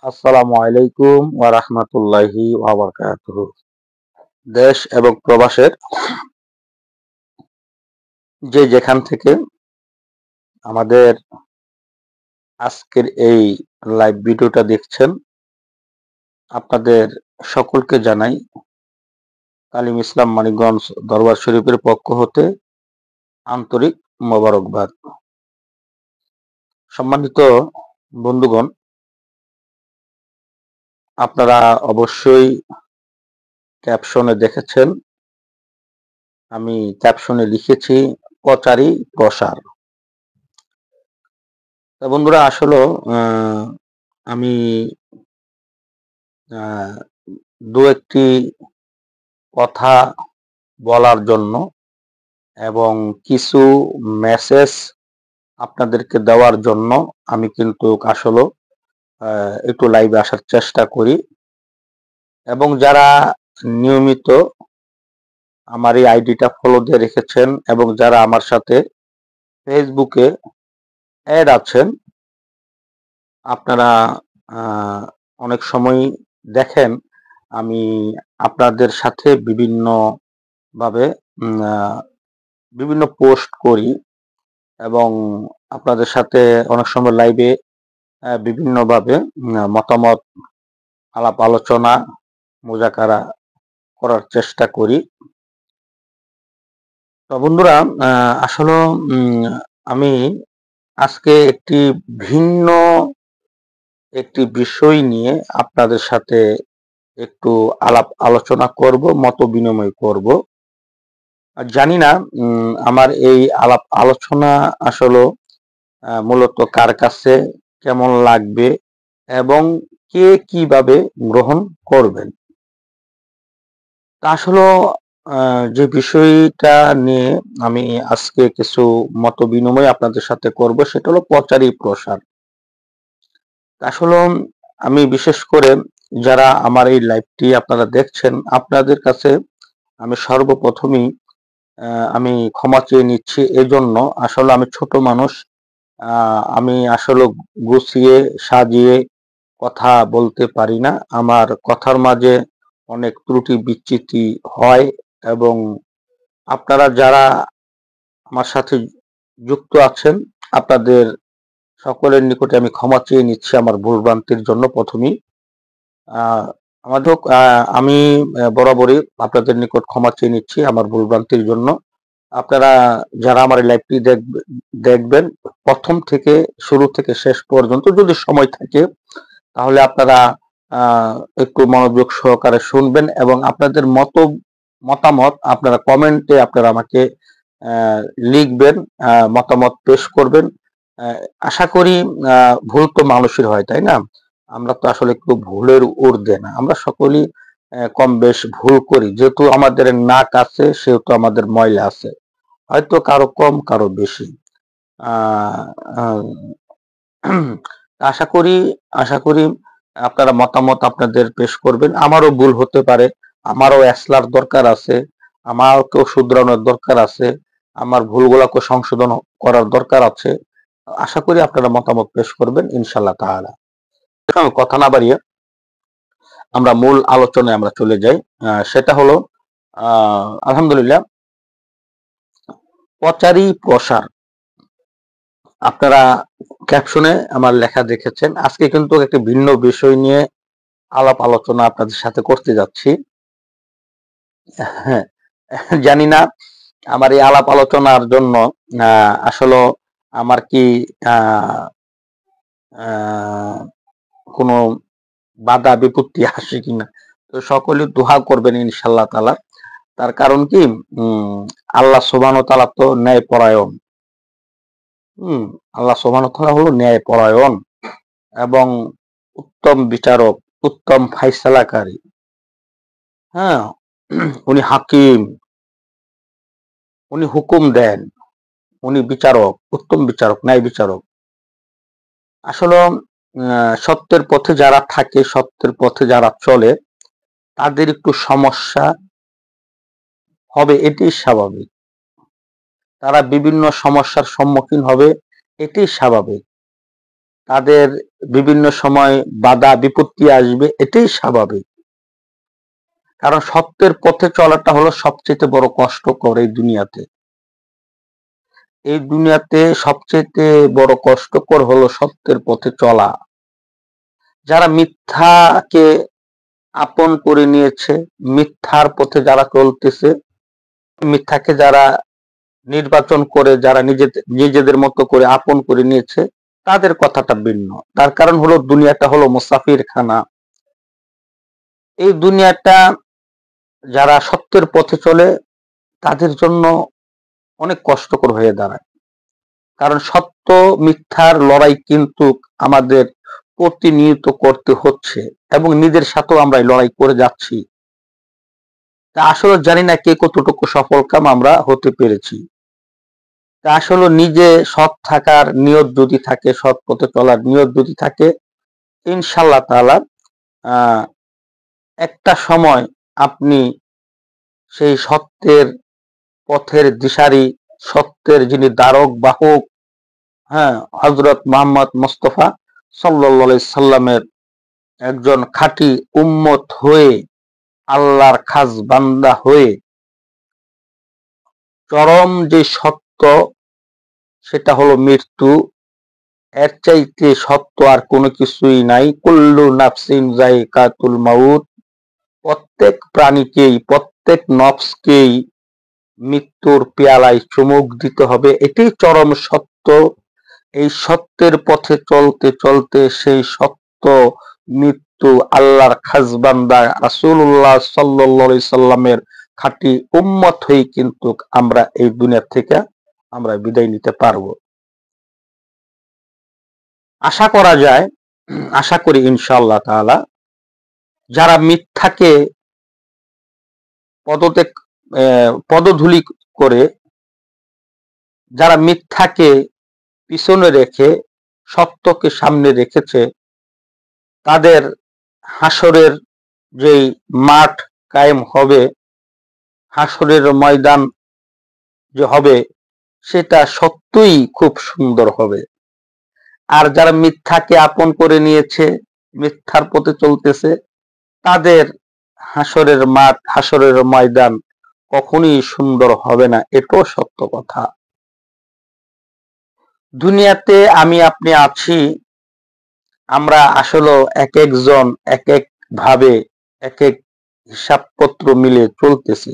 আসসালামু আলাইকুম ওয়া রাহমাতুল্লাহি ওয়া বারাকাতুহু। দেশ এবং প্রবাসের যে যেখান থেকে আমাদের আজকের এই লাইভ ভিডিওটা দেখছেন, আপনাদের সকলকে জানাই তালিম ইসলাম মানিকগঞ্জ দরবার শরীফের পক্ষ হতে আন্তরিক মোবারকবাদ। সম্মানিত বন্ধুগণ, আপনারা অবশ্যই ক্যাপশনে দেখেছেন, আমি ক্যাপশনে লিখেছি প্রচারই প্রসার। তা বন্ধুরা, আসলে আমি আহ, দু একটি কথা বলার জন্য এবং কিছু মেসেজ আপনাদেরকে দেওয়ার জন্য আমি কিন্তু আসলে একটু লাইভে আসার চেষ্টা করি। এবং যারা নিয়মিত আমার এই আইডিটা ফলো দিয়ে রেখেছেন এবং যারা আমার সাথে ফেসবুকে অ্যাড আছেন, আপনারা অনেক সময় দেখেন আমি আপনাদের সাথে ভাবে বিভিন্ন পোস্ট করি এবং আপনাদের সাথে অনেক সময় লাইভে বিভিন্নভাবে মতামত, আলাপ আলোচনা, মুজাকারা করার চেষ্টা করি। তো বন্ধুরা, আসলে আমি আজকে ভিন্ন একটি বিষয় নিয়ে আপনাদের সাথে একটু আলাপ আলোচনা করব, মত বিনিময় করব। আর জানি না আমার এই আলাপ আলোচনা আসলে মূলত কার কাছে কেমন লাগবে এবং কে কিভাবে গ্রহণ করবেন। তা আসলে যে বিষয়টা নিয়ে আমি আজকে কিছু মত বিনিময় আপনাদের সাথে করব, সেটা হলো প্রচারই প্রসার। আসলে আমি বিশেষ করে যারা আমার এই লাইভটি আপনারা দেখছেন, আপনাদের কাছে আমি সর্বপ্রথমই আমি ক্ষমা চেয়ে নিচ্ছি। এজন্য আসলে আমি ছোট মানুষ, আমি আসলে গুছিয়ে সাজিয়ে কথা বলতে পারি না। আমার কথার মাঝে অনেক ত্রুটি বিচ্যুতি হয় এবং আপনারা যারা আমার সাথে যুক্ত আছেন, আপনাদের সকলের নিকটে আমি ক্ষমা চেয়ে নিচ্ছি আমার ভুলভ্রান্তির জন্য। প্রথমেই আহ, আমি বরাবরই আপনাদের নিকট ক্ষমা চেয়ে নিচ্ছি আমার ভুলভ্রান্তির জন্য। আপনারা যারা আমার এই লাইভটি দেখবেন, প্রথম থেকে শুরু থেকে শেষ পর্যন্ত যদি সময় থাকে, তাহলে আপনারা একটু মনোযোগ সহকারে শুনবেন এবং আপনাদের মতামত আপনারা কমেন্টে আপনারা আমাকে লিখবেন, মতামত পেশ করবেন। আশা করি ভুল তো মানুষের হয়, তাই না? আমরা তো আসলে একটু ভুলের ঊর্ধ্বে না, আমরা সকলেই কম বেশ ভুল করি। যেহেতু আমাদের নাক আছে, সেহেতু আমাদের ময়লা আছে, হয়তো কারো কম কারো বেশি। আহ আহ, আশা করি আশা করি আপনারা মতামত আপনাদের পেশ করবেন। আমারও ভুল হতে পারে, আমারও এসলার দরকার আছে, আমাকেও শুধরানোর দরকার আছে, আমার ভুলগুলাকে সংশোধন করার দরকার আছে। আশা করি আপনারা মতামত পেশ করবেন ইনশাল্লাহ তাআলা। কথা না বাড়িয়ে আমরা মূল আলোচনায় আমরা চলে যাই। সেটা হলো আলহামদুলিল্লাহ, প্রচারই প্রসার। আপনারা ক্যাপশনে আমার লেখা দেখেছেন। আজকে কিন্তু একটি ভিন্ন বিষয় নিয়ে আলাপ আলোচনা আপনাদের সাথে করতে যাচ্ছি। হ্যাঁ, জানি না আমার এই আলাপ আলোচনার জন্য আসলে আমার কি আহ, আহ, কোনো বাধা বিপত্তি আসে কিনা। তো সকলে দোয়া করবেন ইনশাল্লাহ তাআলা। তার কারণ কি, আল্লাহ সুবহানাহু ওয়া তাআলা তো ন্যায় পরায়ণ। হম আল্লাহ সুবহানাহু ওয়া তাআলা হলো ন্যায় পরায়ণ এবং উত্তম বিচারক, উত্তম ফাইসালাকারী। হ্যাঁ, উনি হাকিম, উনি হুকুম দেন, উনি বিচারক, উত্তম বিচারক, ন্যায় বিচারক। আসলে সত্যের পথে যারা থাকে, সত্যের পথে যারা চলে, তাদের একটু সমস্যা হবে, এটি স্বাভাবিক। তারা বিভিন্ন সমস্যার সম্মুখীন হবে, এটি স্বাভাবিক। তাদের বিভিন্ন সময় বাধা বিপত্তি আসবে, এটাই স্বাভাবিক। কারণ সত্যের পথে চলাটা হলো সবচেয়ে বড় কষ্টকর এই দুনিয়াতে। এই দুনিয়াতে সবচেয়ে বড় কষ্টকর হলো সত্যের পথে চলা। যারা মিথ্যাকে আপন করে নিয়েছে, মিথ্যার পথে যারা চলতেছে, মিথ্যাকে যারা নির্বাচন করে, যারা নিজেদের মতো করে আপন করে নিয়েছে, তাদের কথাটা ভিন্ন। তার কারণ হলো দুনিয়াটা হলো মুসাফির খানা। এই দুনিয়াটা যারা সত্যের পথে চলে তাদের জন্য অনেক কষ্টকর হয়ে দাঁড়ায়। কারণ সত্য মিথ্যার লড়াই কিন্তু আমাদের প্রতিনিয়ত করতে হচ্ছে, এবং নিজের সাথেও আমরা লড়াই করে যাচ্ছি। তা আসলে জানি না কে কতটুকু সফল কাম আমরা হতে পেরেছি। তা আসলে নিজে সৎ থাকার নিয়ত যদি থাকে, সৎ পথে চলার নিয়ত যদি থাকে, ইনশাআল্লাহ তাআলা একটা সময় আপনি সেই সত্যের পথের দিশারি, সত্যের যিনি দ্বারক বাহক, হ্যাঁ, হযরত মুহাম্মদ মুস্তাফা সাল্লাল্লাহু আলাইহি সাল্লামের একজন খাঁটি উম্মত হয়ে, আল্লাহর খাস বান্দা হয়ে চরম যে সত্য, সেটা হলো মৃত্যু। এর চাইতে সত্য আর কোনো কিছুই নাই। কুল্লু নাফসিন যায়কাতুল মাউত। প্রত্যেক প্রাণীকেই, প্রত্যেক নফসকেই মৃত্যুর পেয়ালায় চুমুক দিতে হবে, এটাই চরম সত্য। এই সত্যের পথে চলতে চলতে সেই সত্য মৃত্যু আল্লাহর খাস বান্দা রাসূলুল্লাহ সাল্লাল্লাহু আলাইহি সাল্লামের খাঁটি উম্মত হয়ে কিন্তু আমরা এই দুনিয়া থেকে আমরা বিদায় নিতে পারবো। আশা করা যায়, আশা করি ইনশাআল্লাহ তাআলা, যারা মিথ্যাকে পদত্যাগ পদধূলি করে, যারা মিথ্যাকে পিছনে রেখে সত্যকে সামনে রেখেছে, তাদের হাসরের যেই মাঠ কায়েম হবে, হাসরের ময়দান যে হবে, সেটা সত্যই খুব সুন্দর হবে। আর যারা মিথ্যাকে আপন করে নিয়েছে, মিথ্যার পথে চলতেছে, তাদের হাসরের মাঠ, হাসরের ময়দান কখনই সুন্দর হবে না, এটাও সত্য কথা। দুনিয়াতে আমি আপনি আছি, আমরা আসলে এক একজন এক এক ভাবে এক এক হিসাবপত্র মিলে চলতেছি।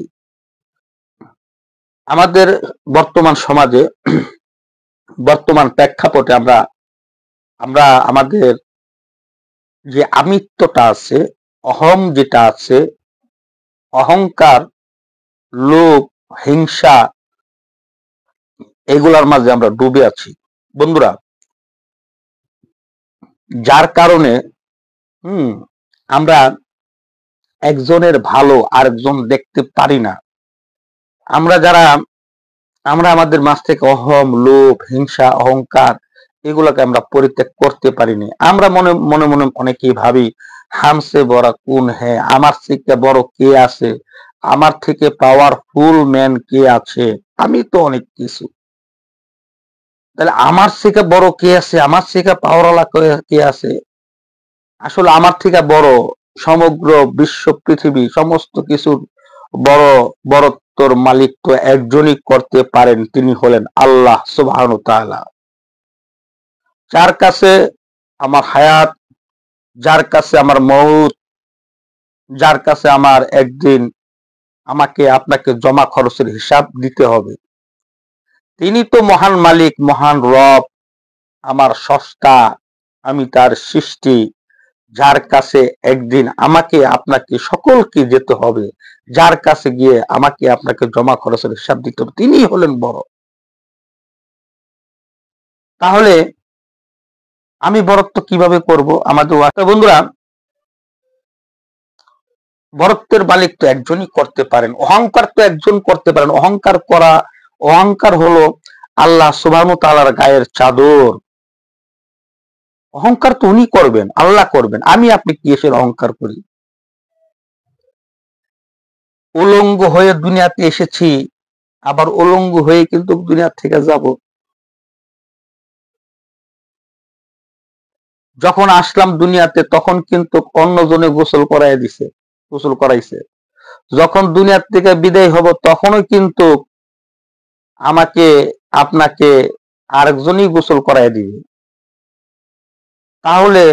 আমাদের বর্তমান সমাজে, বর্তমান প্রেক্ষাপটে আমরা আমরা আমাদের যে আমিত্বটা আছে, অহং যেটা আছে, অহংকার, লোভ, হিংসা, এগুলার মাঝে আমরা ডুবে আছি বন্ধুরা। যার কারণে আমরা একজনের ভালো আরেকজন দেখতে পারি না। আমরা আমাদের মাঝ থেকে অহম, লোভ, হিংসা, অহংকার, এগুলোকে আমরা পরিত্যাগ করতে পারিনি। আমরা মনে মনে মনে অনেকেই ভাবি, হামসে বড় কোন হ্যাঁ, আমার থেকে বড় কে আছে, আমার থেকে পাওয়ারফুল ম্যান কে আছে, আমি তো অনেক কিছু। তাহলে আমার থেকে বড় কে আছে, আমার থেকে পাওয়ারওয়ালা কে আছে? আসলে আমার থেকে বড় সমগ্র বিশ্ব পৃথিবী সমস্ত কিছুর বড় বড়ত্বর মালিক তো একজনই করতে পারেন, তিনি হলেন আল্লাহ সুবহানাহু ওয়া তাআলা। যার কাছে আমার হায়াত, যার কাছে আমার মউত, যার কাছে আমার একদিন আমাকে আপনাকে জমা খরচের হিসাব দিতে হবে, তিনি তো মহান মালিক, মহান রব, আমার স্রষ্টা, আমি তার সৃষ্টি, যার কাছে একদিন আমাকে আপনাকে সকলকে যেতে হবে, যার কাছে গিয়ে আমাকে আপনাকে জমা খরচের হিসাব দিতে হবে, তিনি হলেন বড়। তাহলে আমি বরত্ব কিভাবে করব? আমাদের বন্ধুরা, বরত্বের মালিক তো একজনই করতে পারেন, অহংকার তো একজন করতে পারেন। অহংকার হলো আল্লাহ সুবহানাহু ওয়া তাআলার গায়ের চাদর। অহংকার তো উনি করবেন, আল্লাহ করবেন। আমি আপনি কি এসে অহংকার করি? উলঙ্গ হয়ে দুনিয়াতে এসেছি, আবার উলঙ্গ হয়ে কিন্তু দুনিয়া থেকে যাব। যখন আসলাম দুনিয়াতে তখন কিন্তু অন্যজনে গোসল করাইছে। যখন দুনিয়ার থেকে বিদায় হব তখনও কিন্তু আমাকে আপনাকে আরেকজনই গোসল করাই দিবে। তাহলে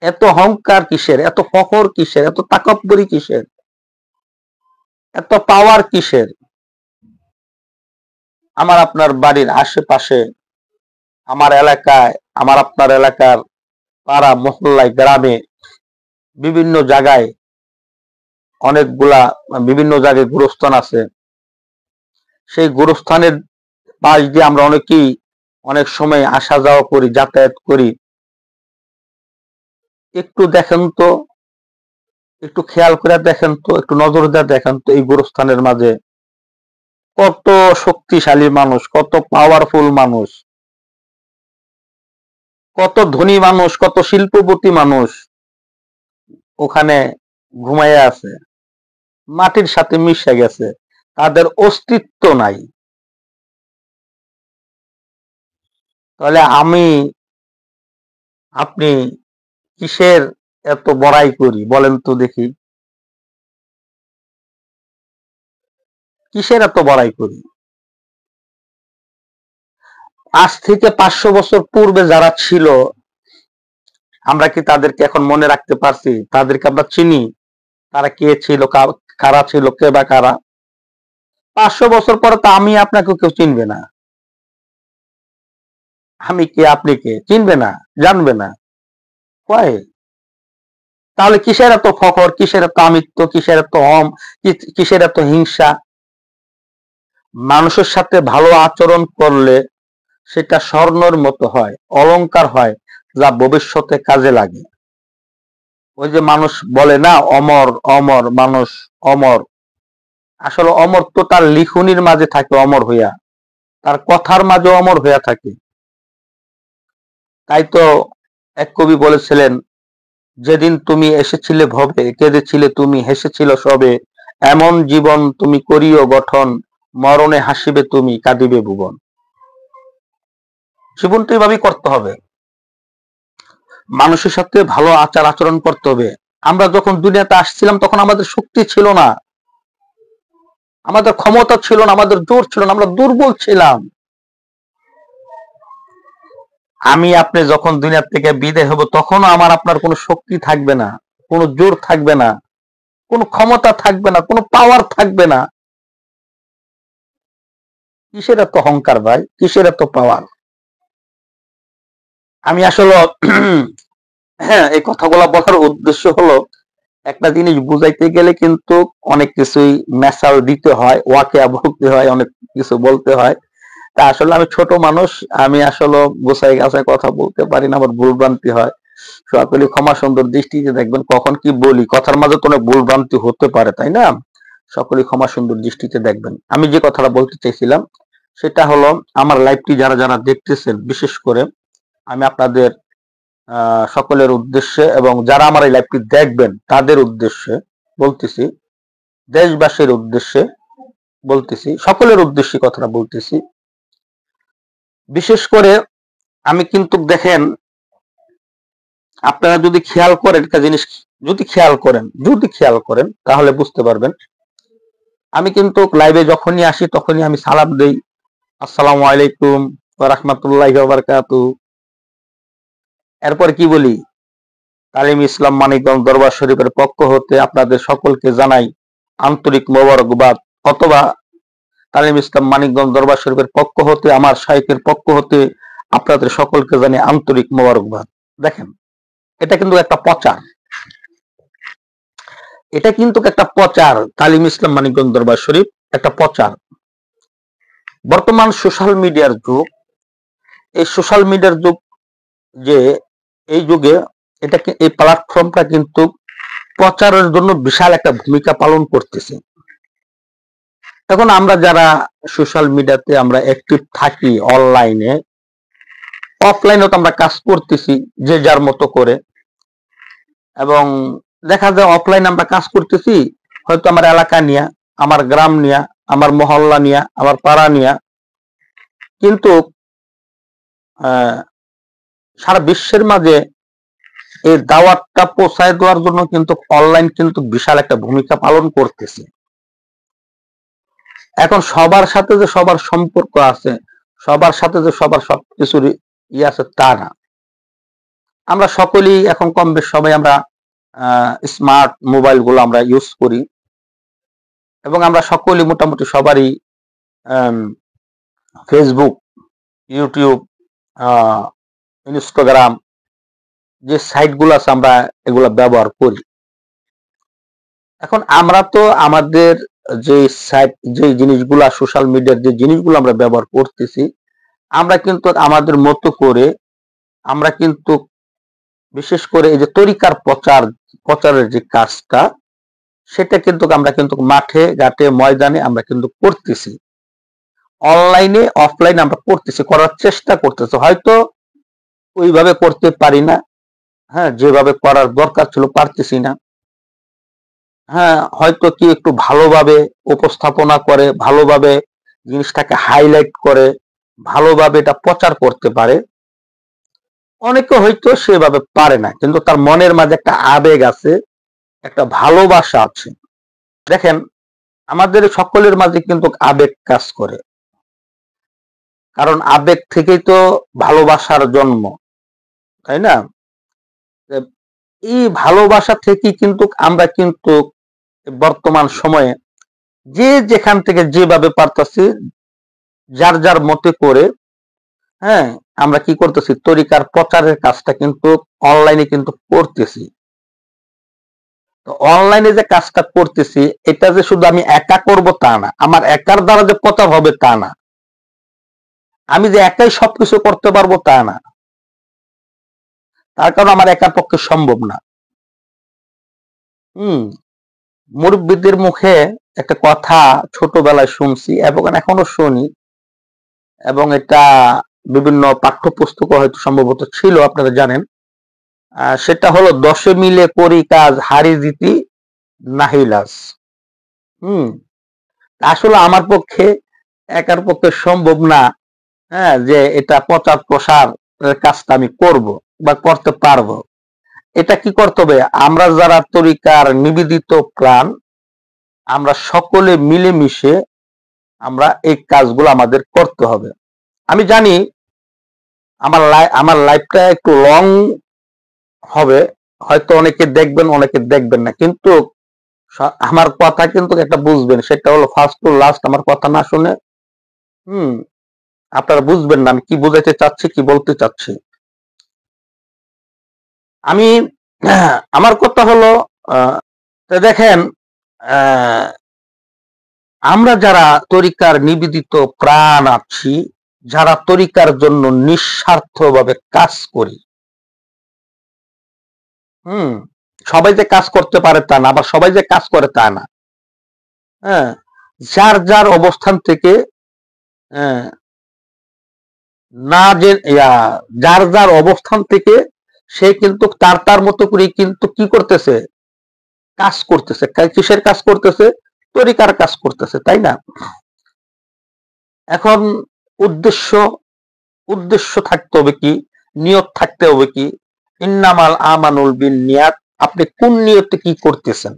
এত অহংকার কিসের, এত ফখর কিসের, এত তাকাব্বুরি কিসের, এত পাওয়ার কিসের? আমার আপনার বাড়ির আশেপাশে, আমার এলাকায়, আমার আপনার এলাকার পাড়া মহল্লায়, গ্রামে, বিভিন্ন জায়গায় অনেকগুলা বিভিন্ন জায়গায় গোরস্থান আছে। সেই গোরস্থানের পাশ দিয়ে আমরা অনেকেই অনেক সময় আসা যাওয়া করি, যাতায়াত করি। একটু দেখেন তো, একটু খেয়াল করে দেখেন তো, একটু নজর দিয়ে দেখেন তো, এই গোরস্থানের মাঝে কত শক্তিশালী মানুষ, কত পাওয়ারফুল মানুষ, কত ধনী মানুষ, কত শিল্পপতি মানুষ ওখানে ঘুমাইয়া আছে, মাটির সাথে মিশে গেছে, তাদের অস্তিত্ব নাই। তাহলে আপনি কিসের এত বড়াই করি বলেন তো দেখি? কিসের এত বড়াই করি? আজ থেকে 500 বছর পূর্বে যারা ছিল, আমরা কি তাদেরকে এখন মনে রাখতে পারছি? তাদেরকে আমরা চিনি? তারা কে ছিল, কারা ছিল, কে বা কারা? 500 বছর পরে তো আমি আপনাকে কেউ চিনবে না। আমি কে, আপনি কে, চিনবে না, জানবে না। কয় তাহলে কিসের এত ফখর, কিসের এত আমিত্ব, কিসের এত কিসের এত হিংসা? মানুষের সাথে ভালো আচরণ করলে সেটা স্বর্ণের মতো হয়, অলংকার হয়, যা ভবিষ্যতে কাজে লাগে। ওই যে মানুষ বলে না, অমর অমর মানুষ, অমর। আসলে অমর তো তার লিখনির মাঝে থাকে, অমর হইয়া, তার কথার মাঝে অমর হইয়া থাকে। তাই তো এক কবি বলেছিলেন, যেদিন তুমি এসেছিলে ভবে, কেঁদেছিলে তুমি, হেসেছিল সবে, এমন জীবন তুমি করিও গঠন, মরণে হাসিবে তুমি, কাঁদিবে ভুবন। জীবনটা এইভাবেই করতে হবে, মানুষের সাথে ভালো আচার আচরণ করতে হবে। আমরা যখন দুনিয়াতে আসছিলাম তখন আমাদের শক্তি ছিল না, আমাদের ক্ষমতা ছিল না, আমাদের জোর ছিল না, আমরা দুর্বল ছিলাম। আমি আপনি যখন দুনিয়ার থেকে বিদায় হব তখনও আমার আপনার কোনো শক্তি থাকবে না, কোনো জোর থাকবে না, কোনো ক্ষমতা থাকবে না, কোনো পাওয়ার থাকবে না। কিসের এত অহংকার ভাই, কিসের এত পাওয়ার? আমি আসলে হ্যাঁ, এই কথাগুলো বলার উদ্দেশ্য হলো, একটা জিনিস বুঝাইতে গেলে কিন্তু অনেক কিছুই মেসাল দিতে হয়, ওয়াকিয়া বলতে হয়, অনেক কিছু বলতে হয়। তা আসলে আমি ছোট মানুষ, আমি আসলে গোছাই গাছায় কথা বলতে পারি না, আমার ভুল ভ্রান্তি হয়। সকলে ক্ষমা সুন্দর দৃষ্টিতে দেখবেন, কখন কি বলি, কথার মাঝে তো অনেক ভুল ভ্রান্তি হতে পারে, তাই না? সকলে ক্ষমা সুন্দর দৃষ্টিতে দেখবেন। আমি যে কথাটা বলতে চাইছিলাম সেটা হলো, আমার লাইভটি যারা যারা দেখতেছেন, বিশেষ করে আমি আপনাদের সকলের উদ্দেশ্যে এবং যারা আমার এই লাইভটি দেখবেন তাদের উদ্দেশ্যে বলতেছি, দেশবাসীর উদ্দেশ্যে বলতেছি, সকলের উদ্দেশ্যে কথাটা বলতেছি। বিশেষ করে আমি কিন্তু দেখেন, আপনারা যদি খেয়াল করেন একটা জিনিস, যদি খেয়াল করেন তাহলে বুঝতে পারবেন। আমি কিন্তু লাইভে যখনই আসি তখনই আমি সালাম দেই, আসসালামু আলাইকুম ওয়া রাহমাতুল্লাহি ওয়া বারাকাতুহু। এরপর কি বলি, তালিম ইসলাম মানিকগঞ্জ দরবার শরীফের পক্ষ হতে আপনাদের সকলকে জানাই আন্তরিক মোবারকবাদ, অথবা তালিম ইসলাম মানিকগঞ্জ দরবার শরীফের পক্ষ হতে, আমার শাইখের পক্ষ হতে আপনাদের সকলকে জানাই আন্তরিক মোবারকবাদ। দেখেন, এটা কিন্তু একটা প্রচার, এটা কিন্তু একটা প্রচার। তালিম ইসলাম মানিকগঞ্জ দরবার শরীফ একটা প্রচার। বর্তমান সোশ্যাল মিডিয়ার যুগ, এই সোশ্যাল মিডিয়ার যুগ, যে এই যুগে এটাকে, এই প্ল্যাটফর্মটা কিন্তু প্রচারের জন্য বিশাল একটা ভূমিকা পালন করতেছে। এখন আমরা যারা সোশ্যাল মিডিয়াতে আমরা অ্যাক্টিভ থাকি, অনলাইনে, অফলাইনেও তো আমরা কাজ করতেছি যে যার মতো করে। এবং দেখা যায় অফলাইনে আমরা কাজ করতেছি হয়তো আমার এলাকা নিয়ে, আমার গ্রাম নিয়ে, আমার মহল্লা নিয়ে, আমার পাড়া নিয়ে, কিন্তু সারা বিশ্বের মাঝে এই দাওয়াতটা পৌঁছায় দেওয়ার জন্য কিন্তু অনলাইন কিন্তু বিশাল একটা ভূমিকা পালন করতেছে। এখন সবার সাথে যে সবার সম্পর্ক আছে, সবার সাথে যে সবার সবকিছুর আছে তা না। আমরা সকলেই এখন কম বেশ সবাই আমরা স্মার্ট মোবাইল গুলো আমরা ইউজ করি, এবং আমরা সকলেই মোটামুটি সবারই ফেসবুক, ইউটিউব, ইনস্টাগ্রাম যে সাইট গুলো আছে আমরা এগুলা ব্যবহার করি। এখন আমরা তো আমাদের যে সাইট, যে জিনিসগুলা সোশ্যাল মিডিয়ার যে জিনিসগুলো আমরা ব্যবহার করতেছি, আমরা কিন্তু আমাদের মতো করে আমরা কিন্তু বিশেষ করে এই যে তরিকার প্রচারের যে কাজটা, সেটা কিন্তু আমরা কিন্তু মাঠে ঘাটে ময়দানে আমরা কিন্তু করতেছি, অনলাইনে অফলাইনে আমরা করতেছি, করার চেষ্টা করতেছি। হয়তো ওইভাবে করতে পারি না, হ্যাঁ, যেভাবে করার দরকার ছিল পারতেছি না, হ্যাঁ, হয়তো কি একটু ভালোভাবে উপস্থাপনা করে, ভালোভাবে জিনিসটাকে হাইলাইট করে, ভালোভাবে এটা প্রচার করতে পারে, অনেকে হয়তো সেভাবে পারে না, কিন্তু তার মনের মাঝে একটা আবেগ আছে, একটা ভালোবাসা আছে। দেখেন, আমাদের সকলের মাঝে কিন্তু আবেগ কাজ করে, কারণ আবেগ থেকেই তো ভালোবাসার জন্ম, তাই না? এই ভালোবাসা থেকেই কিন্তু আমরা কিন্তু বর্তমান সময়ে যে যেখান থেকে যেভাবে পারতাছি, যার যার মতে করে, হ্যাঁ, আমরা কি করতেছি, তরিকার প্রচারের কাজটা কিন্তু অনলাইনে কিন্তু করতেছি। তো অনলাইনে যে কাজটা করতেছি, এটা যে শুধু আমি একা করব তা না, আমার একার দ্বারা যে প্রচার হবে তা না, আমি যে একাই সবকিছু করতে পারবো তা না, তার কারণ আমার একার পক্ষে সম্ভব না। মুরব্বীদের মুখে একটা কথা ছোটবেলায় শুনছি এবং এখনো শুনি, এবং এটা বিভিন্ন পাঠ্যপুস্তক হয়তো সম্ভবত ছিল, আপনারা জানেন। সেটা হলো, 10 মিলে করি কাজ, হারি জিতি নাহিলাস। আসলে আমার পক্ষে একার পক্ষে সম্ভব না, হ্যাঁ, যে এটা প্রচার প্রসার কাজটা আমি করব বা করতে পারবো। এটা কি করতে হবে, আমরা যারা তরিকার নিবেদিত প্রাণ, আমরা সকলে মিলেমিশে আমরা এই কাজগুলো আমাদের করতে হবে। আমি জানি আমার লাইফটা একটু লং হবে, হয়তো অনেকে দেখবেন অনেকে দেখবেন না, কিন্তু আমার কথা কিন্তু একটা বুঝবেন, সেটা হলো ফার্স্ট টু লাস্ট আমার কথা না শুনে আপনারা বুঝবেন না আমি কি বোঝাতে চাচ্ছি, কি বলতে চাচ্ছি। আমি আমার কথা হলো, দেখেন, আমরা যারা তরিকার নিবেদিত প্রাণ আছি, যারা তরিকার জন্য নিঃস্বার্থভাবে কাজ করি, সবাই যে কাজ করতে পারে তা না, আবার সবাই যে কাজ করে তা না, হ্যাঁ, যার যার অবস্থান থেকে, না যে যার যার অবস্থান থেকে সে কিন্তু তার তার মতো করে কিন্তু কি করতেছে, কাজ করতেছে। কিসের কাজ করতেছে? তরিকার কাজ করতেছে, তাই না? এখন উদ্দেশ্য থাকতে হবে কি, নিয়ত থাকতে হবে কি, ইন্নামাল আমানুল বিন নিয়াত, আপনি কোন নিয়তে কি করতেছেন।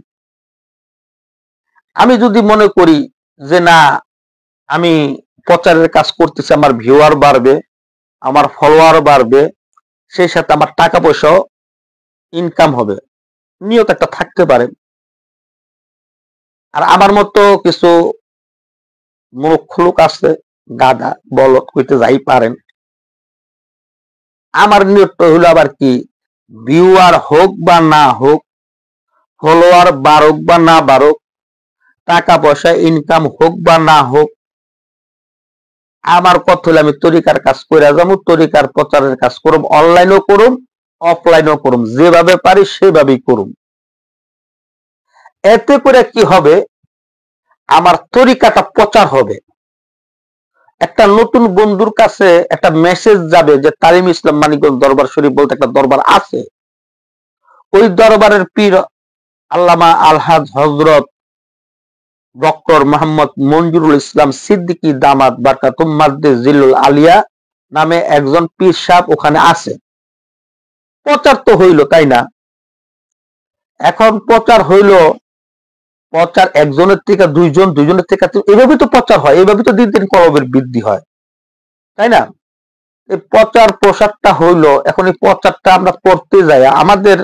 আমি যদি মনে করি যে না, আমি প্রচারের কাজ করতেছি, আমার ভিউয়ার বাড়বে, আমার ফলোয়ার বাড়বে, সেই সাথে আমার টাকা পয়সাও ইনকাম হবে, নিয়ত একটা থাকতে পারে। আর আমার মতো কিছু মূর্খ লোক আছে, গাধা বলদ কইতে যাই পারেন, আমার নিয়তটা হলো আবার কি, ভিউয়ার হোক বা না হোক, ফলোয়ার বাড়ুক বা না বাড়ুক, টাকা পয়সা ইনকাম হোক বা না হোক, আমার কথা হলে আমি তরিকার কাজ করে যাবো, তরিকার প্রচারের কাজ করুম, অনলাইনও করুম অফলাইনও করুম, যেভাবে পারি সেভাবেই করুম। এতে করে কি হবে, আমার তরিকাটা প্রচার হবে। একটা নতুন বন্ধুর কাছে একটা মেসেজ যাবে যে তালিম ইসলাম মানিকগঞ্জ দরবার শরীফ বলতে একটা দরবার আছে, ওই দরবারের পীর আল্লামা আলহাজ হজরত ডক্টর মোহাম্মদ মঞ্জুরুল ইসলাম সিদ্দিকী দামাত বারকাতুম মাদ্দে জিল্লুল আলিয়া নামে একজন পীর সাহেব ওখানে আছে। প্রচার তো হইল, তাই না? এখন প্রচার হইল, প্রচার একজনের থেকে দুইজন, দুইজনের থেকে এভাবে তো প্রচার হয়, এভাবে তো দিন দিন কলবের বৃদ্ধি হয়, তাই না? এই প্রচার প্রসারটা হইলো, এখন এই প্রচারটা আমরা করতে যাই আমাদের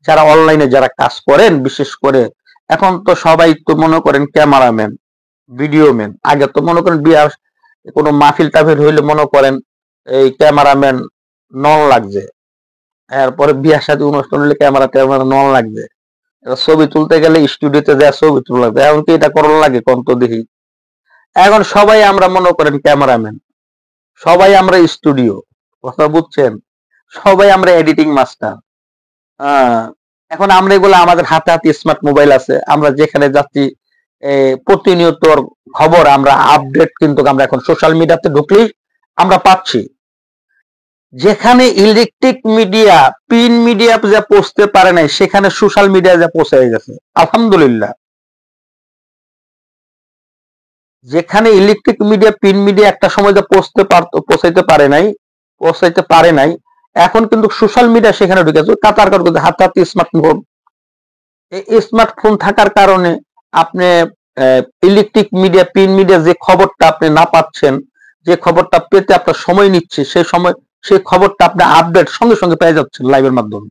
যারা অনলাইনে যারা কাজ করেন, বিশেষ করে এখন তো সবাই তো মনে করেন ক্যামেরাম্যান, ভিডিও ম্যান। আগে তো মনে করেন বিয়ার কোনো মাহফিল টাফিল হইলে মনে করেন এই ক্যামেরাম্যান নন লাগছে, এরপরে বিয়ার সাথে অনুষ্ঠান হলে ক্যামেরা ট্যামেরা নন লাগছে, ছবি তুলতে গেলে স্টুডিওতে যায় ছবি তুলা লাগবে। এখন কি এটা করণ লাগে কোন তো দেখি? এখন সবাই আমরা মনে করেন ক্যামেরাম্যান, সবাই আমরা স্টুডিও, কথা বুঝছেন? সবাই আমরা এডিটিং মাস্টার। এখন আমরা এগুলো আমাদের হাতে হাতে স্মার্ট মোবাইল আছে, আমরা যেখানে যাচ্ছি প্রতিনিয়ত খবর আমরা আপডেট কিন্তু আমরা এখন সোশ্যাল মিডিয়াতে ঢুকলেই আমরা পাচ্ছি। যেখানে ইলেকট্রিক মিডিয়া প্রিন্ট মিডিয়া যা পৌঁছতে পারে নাই, সেখানে সোশ্যাল মিডিয়া যা পৌঁছে গেছে, আলহামদুলিল্লাহ। যেখানে ইলেকট্রিক মিডিয়া প্রিন্ট মিডিয়া একটা সময় যা পৌঁছাইতে পারে নাই, এখন কিন্তু সোশ্যাল মিডিয়া সেখানে ঢুকেছে। কাতার করতে হাতে হাতে স্মার্টফোন, এই স্মার্টফোন থাকার কারণে আপনি ইলেকট্রিক মিডিয়া প্রিন্ট মিডিয়া যে খবরটা আপনি না পাচ্ছেন, যে খবরটা পেতে আপনার সময় নিচ্ছে, সেই খবরটা আপনি আপডেট সঙ্গে সঙ্গে পেয়ে যাচ্ছেন লাইভের মাধ্যমে।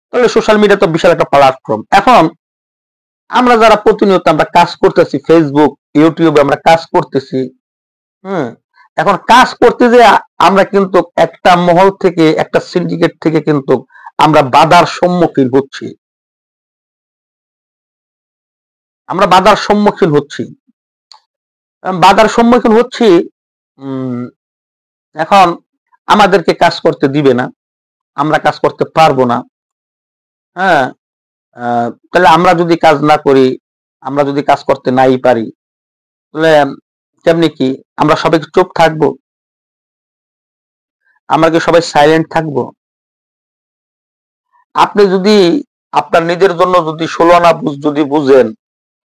তাহলে সোশ্যাল মিডিয়া তো বিশাল একটা প্ল্যাটফর্ম। এখন আমরা যারা প্রতিনিয়ত আমরা কাজ করতেছি, ফেসবুক ইউটিউবে আমরা কাজ করতেছি, এখন কাজ করতে যে আমরা কিন্তু একটা মহল থেকে, একটা সিন্ডিকেট থেকে কিন্তু আমরা বাধার সম্মুখীন হচ্ছি, বাধার সম্মুখীন হচ্ছি। এখন আমাদেরকে কাজ করতে দিবে না, আমরা কাজ করতে পারবো না। হ্যাঁ, তাহলে আমরা যদি কাজ না করি, আমরা যদি কাজ করতে নাই পারি, তাহলে কেমনি কি আমরা সবাই চুপ থাকবো? আমরা কি সবাই সাইলেন্ট থাকবো? আপনি যদি আপনার নিজের জন্য যদি 16 আনা যদি বুঝেন,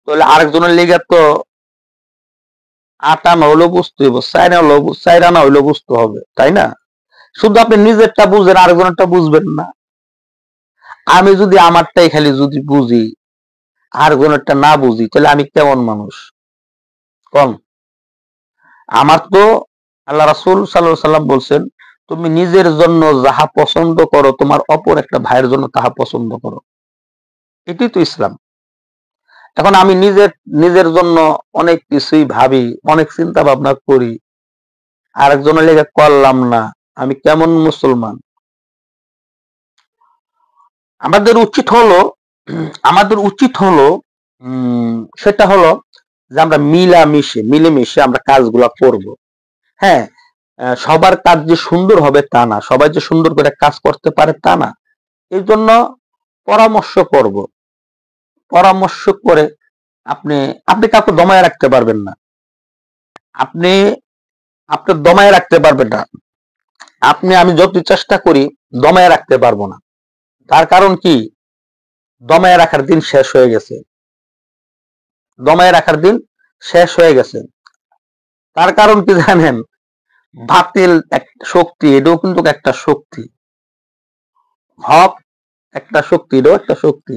তাহলে আরেকজনের লিগে তো 8 আনা হইলেও বুঝতে হবে, 4 আনা হইলেও বুঝতে হবে, তাই না? শুধু আপনি নিজেরটা বুঝেন, আরেকজনেরটা বুঝবেন না। আমি যদি আমারটাই খালি যদি বুঝি, আরেকজনেরটা না বুঝি, তাহলে আমি কেমন মানুষ কম? আমার তো আল্লাহ রাসূল সাল্লাল্লাহু আলাইহি সাল্লাম বলছেন, তুমি নিজের জন্য যাহা পছন্দ করো, তোমার অপর একটা ভাইয়ের জন্য তাহা পছন্দ করো। এটাই তো ইসলাম। এখন আমি নিজের জন্য অনেক কিছুই ভাবি, অনেক চিন্তা ভাবনা করি, আরেকজনের লেগে করলাম না, আমি কেমন মুসলমান? আমাদের উচিত হলো সেটা হলো যে আমরা মিলেমিশে আমরা কাজগুলা করব। হ্যাঁ, সবার কাজ যে সুন্দর হবে তা না, সবাই যে সুন্দর করে কাজ করতে পারে তা না। এই জন্য পরামর্শ করব, পরামর্শ করে আপনি কাউকে দমায় রাখতে পারবেন না, আপনি দমায় রাখতে পারবেন না। আমি যত চেষ্টা করি দমায় রাখতে পারবো না। তার কারণ কি, দমায় রাখার দিন শেষ হয়ে গেছে, দমায় রাখার দিন শেষ হয়ে গেছে। তার কারণ কি জানেন? বাতিল এক শক্তি, এটাও কিন্তু একটা শক্তি, হক একটা শক্তি, এটাও একটা শক্তি।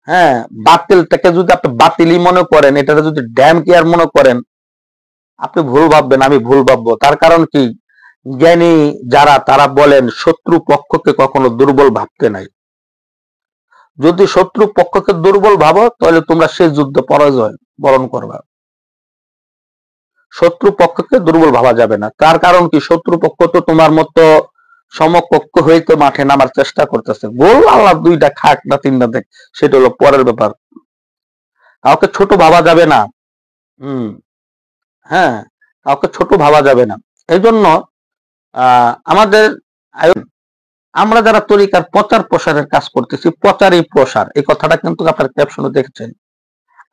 হ্যাঁ, বাতিলটাকে যদি আপনি বাতিলই মনে করেন, এটাকে যদি ড্যাম কেয়ার মনে করেন, আপনি ভুল ভাববেন, আমি ভুল ভাববো। তার কারণ কি, জ্ঞানী যারা তারা বলেন শত্রু পক্ষকে কখনো দুর্বল ভাবতে নাই। যদি শত্রু পক্ষকে দুর্বল ভাবো, তাহলে তোমরা সেই যুদ্ধ পরাজয় বরণ করবা। শত্রু পক্ষকে দুর্বল ভাবা যাবে না। তার কারণ কি, শত্রু পক্ষ তো তোমার মতো সমকক্ষ হইতে মাঠে নামার চেষ্টা করতেছে। গোল আল্লাহ 2টা খাক না 3টা দেখ, সেটা হলো পরের ব্যাপার। কাউকে ছোট ভাবা যাবে না। হ্যাঁ, কাউকে ছোট ভাবা যাবে না। এই জন্য আমাদের আমরা যারা তরিকার প্রচার প্রসারের কাজ করতেছি, প্রচারই প্রসার, এই কথাটা কিন্তু আপনার ক্যাপশনে দেখছেন।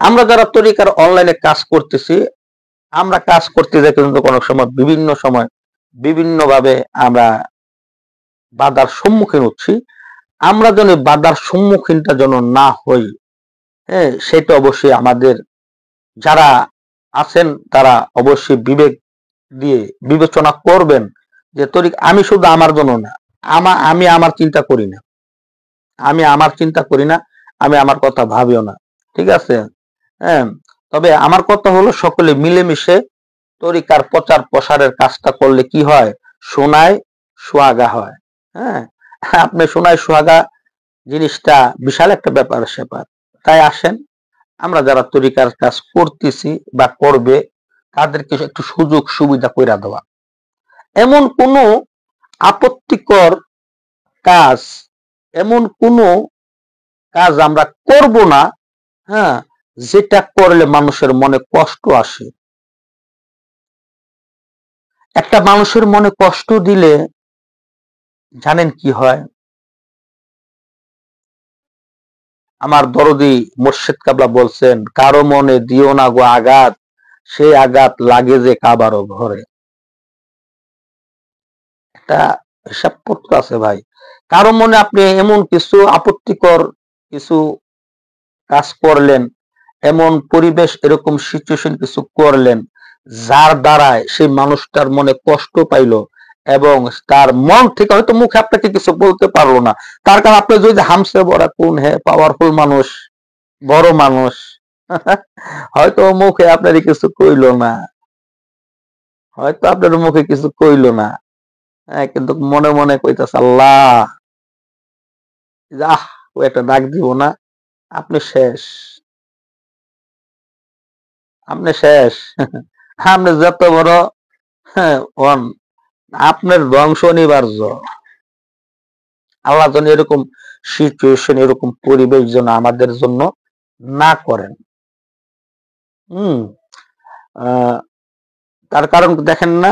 আমরা যারা তরিকার অনলাইনে কাজ করতেছি, আমরা কাজ করতে যাই কিন্তু কোনো সময় বিভিন্ন ভাবে আমরা বাধার সম্মুখীন হচ্ছি। আমরা যেন বাধার সম্মুখীনটা যেন না হই, হ্যাঁ, সেটা অবশ্যই আমাদের যারা আছেন তারা অবশ্যই বিবেক দিয়ে বিবেচনা করবেন যে তরিকা আমি শুধু আমার জন্য না, আমি আমার চিন্তা করি না, আমি আমার চিন্তা করি না, আমি আমার কথা ভাবিও না, ঠিক আছে? হ্যাঁ, তবে আমার কথা হলো সকলে মিলেমিশে তরিকার প্রচার প্রসারের কাজটা করলে কি হয়, সোনায় সোহাগা হয়। হ্যাঁ, আপনি সোনায় সোহাগা জিনিসটা বিশাল একটা ব্যাপার স্যাপার। তাই আসেন আমরা যারা তরিকার কাজ করতেছি বা করবে তাদেরকে একটু সুযোগ সুবিধা কইরা দেওয়া। এমন কোনো আপত্তিকর কাজ, এমন কোনো কাজ আমরা করব না, হ্যাঁ, যেটা করলে মানুষের মনে কষ্ট আসে। একটা মানুষের মনে কষ্ট দিলে জানেন কি হয়? আমার দরদি মুর্শিদ কাবলা বলছেন, কারো মনে দিও না গো আঘাত, সেই আঘাত লাগে যে কাবারও ঘরে। একটা হিসাবপত্র আছে ভাই। কারো মনে আপনি এমন কিছু আপত্তিকর কিছু কাজ করলেন, এমন পরিবেশ এরকম সিচুয়েশন কিছু করলেন যার দ্বারায় সেই মানুষটার মনে কষ্ট পাইলো এবং তার মন থেকে হয়তো মুখে আপনাকে কিছু বলতে পারলো না, তার কারণ আপনি যদি হামসে বড়া কোন হে পাওয়ারফুল মানুষ, বড় মানুষ, হয়তো মুখে আপনার কিছু কইলো না, হয়তো আপনার মুখে কিছু কইলো না, হ্যাঁ, কিন্তু মনে মনে কইতাছে আল্লাহ, আহ ও একটা ডাক দিব না, আপনি শেষ, আপনি শেষ, আপনি যত বড়, হ্যাঁ, আপনার ধ্বংস অনিবার্য। আল্লাহ যেন এরকম সিচুয়েশন, এরকম পরিবেশ যেন আমাদের জন্য না করেন। হম তার কারণ দেখেন না,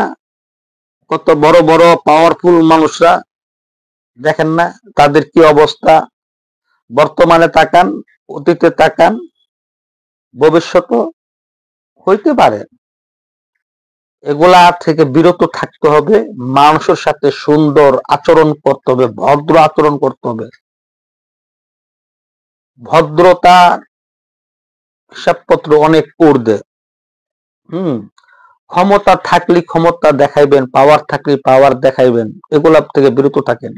কত বড় বড় পাওয়ারফুল মানুষরা দেখেন না তাদের কি অবস্থা, বর্তমানে তাকান, অতীতে তাকান, ভবিষ্যৎ হইতে পারে। এগুলা থেকে বিরত থাকতে হবে, মানুষের সাথে সুন্দর আচরণ করতে হবে, ভদ্র আচরণ করতে হবে। ভদ্রতা হিসাবপত্র অনেক ঊর্ধ্বে। ক্ষমতা থাকলে ক্ষমতা দেখাইবেন, পাওয়ার থাকলে পাওয়ার দেখাইবেন, এগুলা থেকে বিরত থাকেন।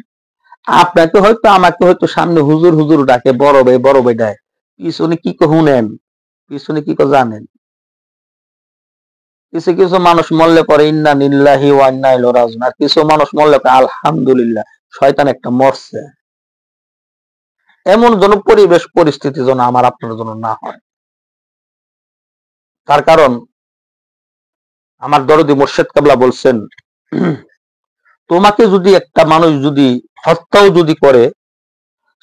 আপনাকে হয়তো আমাকে হয়তো সামনে হুজুর হুজুর ডাকে, বড় ভাই ডাকে, পিছনে কি শুনেন, পিছনে কি জানেন? কিছু কিছু মানুষ মরলে পরে ইন্না লিল্লাহি ওয়া ইন্না ইলাইহি রাজিউন, আর কিছু মানুষ মরলে পরে আলহামদুলিল্লাহ শয়তান একটা মরছে। এমন যেন পরিবেশ পরিস্থিতি যেন আমার আপনার জন্য না হয়। তার কারণ আমার দরদি মুর্শিদ কাবলা বলছেন, তোমাকে যদি একটা মানুষ যদি হত্যাও যদি করে,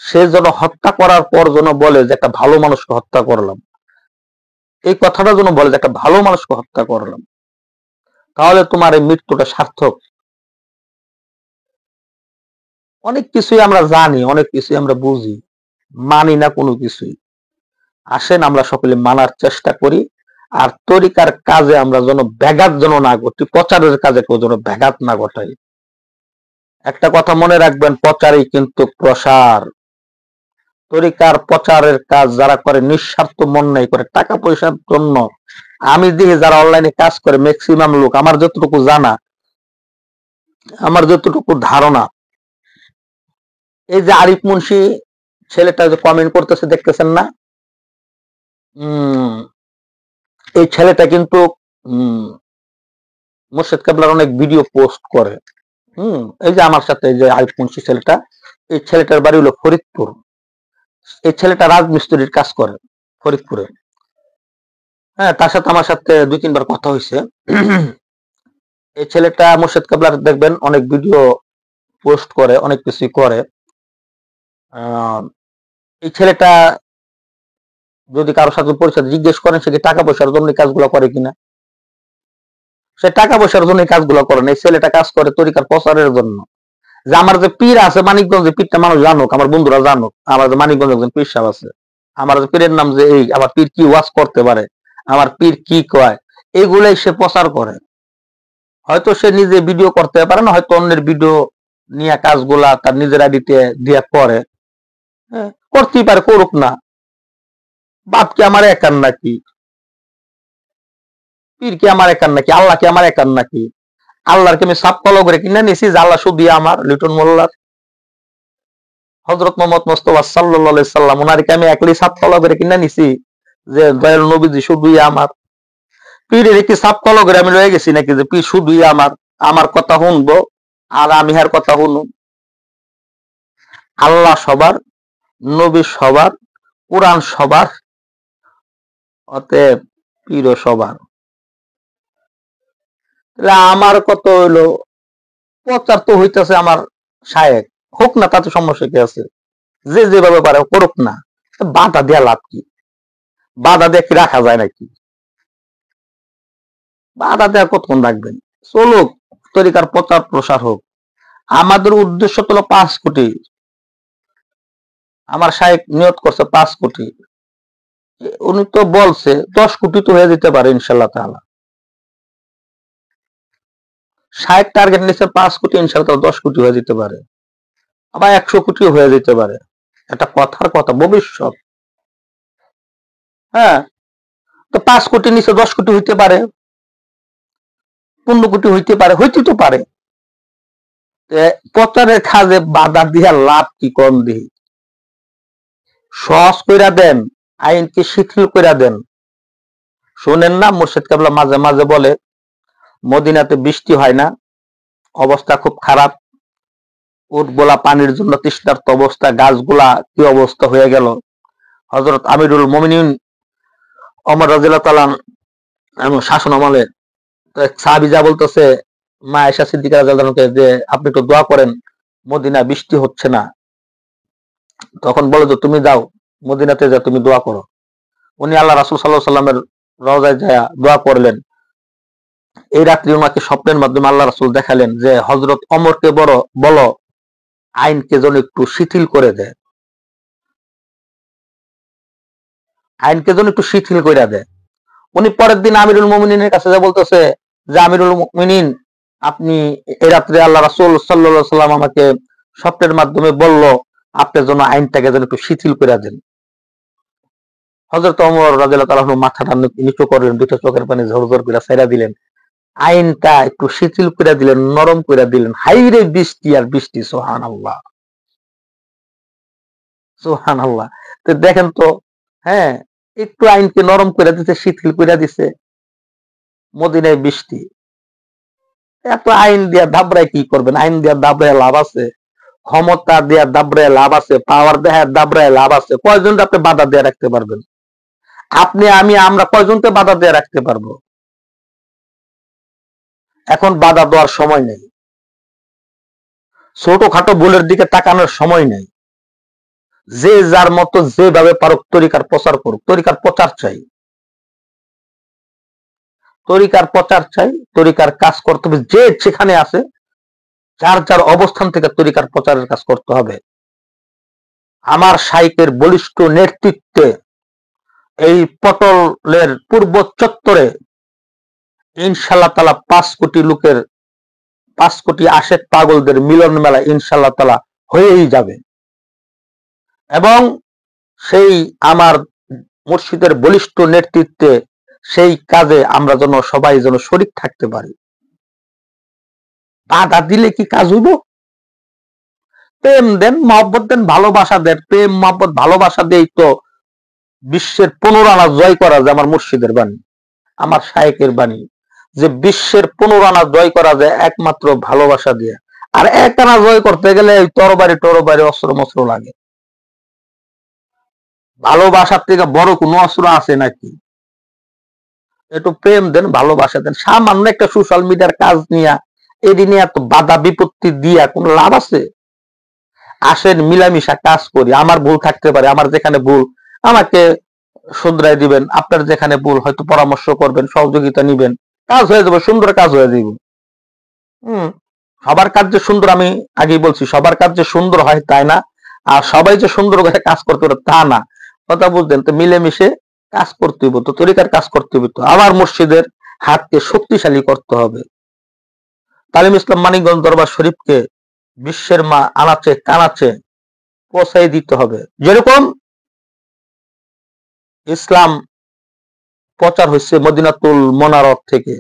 সে যেন হত্যা করার পর যেন বলে যে একটা ভালো মানুষকে হত্যা করলাম, এই কথাটা যেন বলে যে একটা ভালো মানুষকে হত্যা করলাম, তাহলে তোমার এই মৃত্যুটা সার্থক। অনেক কিছুই আমরা জানি, অনেক কিছুই আমরা বুঝি, মানি না কোনো কিছুই। আসেন আমরা সকলে মানার চেষ্টা করি, আর তরিকার কাজে আমরা যেন ব্যাঘাত যেন না ঘটি, প্রচারের কাজে কেউ যেন ব্যাঘাত না ঘটাই। একটা কথা মনে রাখবেন, প্রচারই কিন্তু প্রসার। তরিকার প্রচারের কাজ যারা করে নিঃস্বার্থ মন নাই করে, টাকা পয়সার জন্য। আমি দেখি যারা অনলাইনে কাজ করে ম্যাক্সিমাম লোক, আমার যতটুকু জানা, আমার যতটুকু ধারণা, এই যে আরিফ মুন্সি ছেলেটা যে কমেন্ট করতেছে দেখতেছেন না, এই ছেলেটা কিন্তু মুর্শিদ কেবলার অনেক ভিডিও পোস্ট করে। এই যে আমার সাথে এই যে আরিফ মুন্সি ছেলেটা, এই ছেলেটার বাড়ি হলো ফরিদপুর। এই ছেলেটা রাজমিস্ত্রির কাজ করে ফরিদপুরে। হ্যাঁ, তার সাথে আমার সাথে 2-3 বার কথা হয়েছে। এই ছেলেটা মুর্শিদ কেবলার দেখবেন অনেক ভিডিও পোস্ট করে, অনেক কিছুই করে। এই ছেলেটা যদি কারোর সাথে পরিচয় জিজ্ঞেস করেন, সে কি টাকা পয়সার জন্য কাজগুলো করে কিনা, সে টাকা পয়সার জন্য কাজগুলো করে না। এই ছেলেটা কাজ করে তরিকার প্রচারের জন্য। যে আমার যে পীর আছে মানিকগঞ্জে, পীরটা মানুষ জানুক, আমার বন্ধুরা জানুক, আমার যে মানিকগঞ্জে একজন পীর সাহেব আছে, আমার যে পীরের নাম যে এই, আমার পীর কি ওয়াজ করতে পারে, আমার পীর কি কয়, এগুলাই সে প্রচার করে। হয়তো সে নিজে ভিডিও করতে পারে না, হয়তো অন্যের ভিডিও নিয়ে কাজগুলা তার নিজের আইডিতে দিয়া করে। করতেই পারে, করুক না। বাপ কি আমার একার নাকি, পীর কি আমার একার নাকি, আল্লাহ কি আমার একার নাকি? আল্লাহরকে আমি সাপ ফলো করে কিনা নিছি যে আল্লাহ শুধু আমার লিটন মোল্লার হযরত মুহাম্মদ মুস্তাফা সাল্লাল্লাহু আলাইহি সাল্লাম ওনারকে আমি একলাই সাপ ফলো করে কিনা নিছি যে দয়াল নবীজি শুধুই আমার। পীরের কি সাপ ফলো করে আমি রয়ে গেছি নাকি যে পীর শুধুই আমার, আমার কথা শুনবো আর আমি আর কথা শুনুন? আল্লাহ সবার, নবী সবার, কোরআন সবার, অতএব পীরও সবার। তাহলে আমার কত হইলো প্রচার তো হইতেছে আমার শায়েক, হোক না, তাতে সমস্যা কি আছে? যে যেভাবে পারে করুক না, বাধা দেয়া লাভ কি? বাধা দিয়ে কি রাখা যায় নাকি? বাধা দেওয়া কতক্ষণ রাখবেন? চলুক, তরিকার প্রচার প্রসার হোক। আমাদের উদ্দেশ্য তো 5 কোটি, আমার শায়েক নিয়ত করছে 5 কোটি, উনি তো বলছে 10 কোটি তো হয়ে যেতে পারে ইনশাল্লাহ তাআলা। শায়েক টার্গেট নিচ্ছে 5 কোটি, ইনশাল্লাহ 10 কোটি হয়ে যেতে পারে, আবার 100 কোটিও হয়ে যেতে পারে। এটা কথার কথা, ভবিষ্যৎ। হ্যাঁ, তো 5 কোটি নিচে 10 কোটি হইতে পারে, 15 কোটি হইতে পারে, হইতে তো পারে। প্রচারের কাজে বাধা দিয়া লাভ কি? কম দিই, সহজ কইরা দেন, আইনকে শিথিল কইরা দেন। শোনেন না, মুর্শিদ কেবলা মাঝে মাঝে বলে মদিনাতে বৃষ্টি হয় না, অবস্থা খুব খারাপ, উটগুলা পানির জন্য তৃষ্ণার্ত অবস্থা, গাছগুলা কি অবস্থা হয়ে গেল। হযরত আমিরুল মুমিনিন ওমর রাদিয়াল্লাহু তাআলা শাসন আমলে সাহাবী যা বলতেছে মা আয়েশা সিদ্দিকা রাদিয়াল্লাহু আনহাকে যে আপনি একটু দোয়া করেন, মদিনা বৃষ্টি হচ্ছে না। তখন বলে যে তুমি যাও, মদিনাতে যা তুমি দোয়া করো। উনি আল্লাহ রাসূল সাল্লাল্লাহু আলাইহি সাল্লামের রওজায় যায় দোয়া করলেন। এই রাত্রি ওনাকে স্বপ্নের মাধ্যমে আল্লাহ রাসূল দেখালেন যে হযরত ওমরকে বলো আইনকে যেন একটু শিথিল করে দেয়, আইনকে যেন একটু শিথিল করে দেয়। উনি পরের দিন আমিরুল মুমিনিনের কাছে যা বলতেছে যে আমিরুল মুমিনিন, আপনি এই রাত্রে আল্লাহ রাসূল সাল্লাল্লাহু আলাইহি সাল্লাম আমাকে স্বপ্নের মাধ্যমে বলল আপনার জন্য আইনটাকে যেন একটু শিথিল করে দেন। হযরত ওমর রাদিয়াল্লাহু তাআলা মাথাটা নিচু করলেন, দুটো চোখের পানি ঝরঝর করে ছেড়ে দিলেন, আইনটা একটু শিথিল করে দিলেন, নরম করে দিলেন। হাইরে বৃষ্টি আর বৃষ্টি, সুবহানাল্লাহ সুবহানাল্লাহ। তো দেখেন তো, হ্যাঁ, একটু আইনকে নরম করে দিতে, শিথিল করে দিছে, মদিনায় বৃষ্টি। এত আইন দিয়া দাবড়ায় কি করবেন? আইন দিয়া দাবড়ায় লাভ আছে? ক্ষমতা দিয়া দাবড়ায় লাভ আছে? পাওয়ার দেয়া দাবড়ায় লাভ আছে? কয়জন আপনি বাধা দিয়ে রাখতে পারবেন? আপনি, আমি, আমরা কয়জনকে বাধা দিয়ে রাখতে পারবো? এখন বাধা দেওয়ার সময় নেই, ছোটখাটো ভুলের দিকে তাকানোর সময় নেই। যে যার মতো যেভাবে পারুক তরিকার প্রচার করুক, তরিকার প্রচার চাই, তরিকার প্রচার চাই, তরিকার কাজ করতে হবে। যে যেখানে আছে যার যার অবস্থান থেকে তরিকার প্রচারের কাজ করতে হবে। আমার শাইখের বলিষ্ঠ নেতৃত্বে এই পটলের পূর্ব চত্বরে ইনশাআল্লাহ তাআলা 5 কোটি লোকের, 5 কোটি আশেক পাগলদের মিলন মেলা ইনশাআল্লাহ তাআলা হয়েই যাবে। এবং সেই আমার মুর্শিদের বলিষ্ঠ নেতৃত্বে সেই কাজে আমরা যেন সবাই যেন শরীক থাকতে পারি। বাধা দিলে কি কাজ হইব? প্রেম দেন, মহব্বত দেন, ভালোবাসা দেন। প্রেম মহব্বত ভালোবাসা দিয়েই তো বিশ্বের 15 আনা জয় করা যায়। আমার মুর্শিদের বাণী, আমার শায়েখের বাণী, যে বিশ্বের 15 আনা জয় করা যায় একমাত্র ভালোবাসা দিয়ে। আর 1 আনা জয় করতে গেলে তরবারি টরবারি অস্ত্র মস্ত্র লাগে। ভালোবাসার থেকে বড় কোনো অস্ত্র আছে নাকি? একটু প্রেম দেন, ভালোবাসা দেন। সামান্য একটা সোশ্যাল মিডিয়ার কাজ নিয়ে এটি নিয়ে এত বাধা বিপত্তি দিয়া কোনো লাভ আছে? আসেন মিলামিশা কাজ করি। আমার ভুল থাকতে পারে, আমার যেখানে ভুল আমাকে শুধরাই দিবেন, আপনার যেখানে ভুল হয়তো পরামর্শ করবেন, সহযোগিতা নিবেন, কাজ হয়ে যাবে, সুন্দর কাজ হয়ে যাবে। সবার কাজ যে সুন্দর, আমি আগেই বলছি, সবার কাজ যে সুন্দর হয় তাই না, আর সবাই যে সুন্দর করে কাজ করতে পারে তা না। কথা বুঝলেন তো? মিলেমিশে কাজ করতে হবে, তো তরিকার কাজ করতে হবে, তো আমার মসজিদের হাতকে শক্তিশালী করতে হবে। তালিম ইসলাম মানিকগঞ্জ দরবার শরীফকে বিশ্বের মা আনাচে কানাচে পৌঁছাই দিতে হবে। যেরকম ইসলাম প্রচার হচ্ছে মদিনাতুল মুনাওয়ারা থেকে,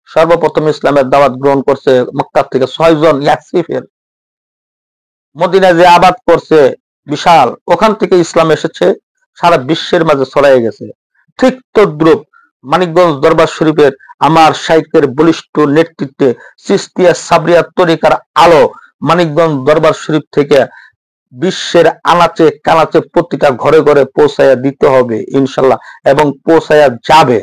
সর্বপ্রথম ইসলামের দাওয়াত গ্রহণ করছে মক্কা থেকে 6 জন ইয়াকসিফের, মদিনা যে আবাদ করছে বিশাল, ওখান থেকে ইসলাম এসেছে, সারা বিশ্বের মাঝে ছড়াই গেছে। ঠিক তদ্রুপ মানিকগঞ্জ দরবার শরীফের আমার শাইখের বলিষ্ঠ নেতৃত্বে চিশতিয়া সাবরিয়া তরিকার আলো মানিকগঞ্জ দরবার শরীফ থেকে বিশ্বের আনাচে কানাচে প্রতিটা ঘরে ঘরে পৌঁছাইয়া দিতে হবে ইনশাল্লাহ, এবং পৌঁছাইয়া যাবে।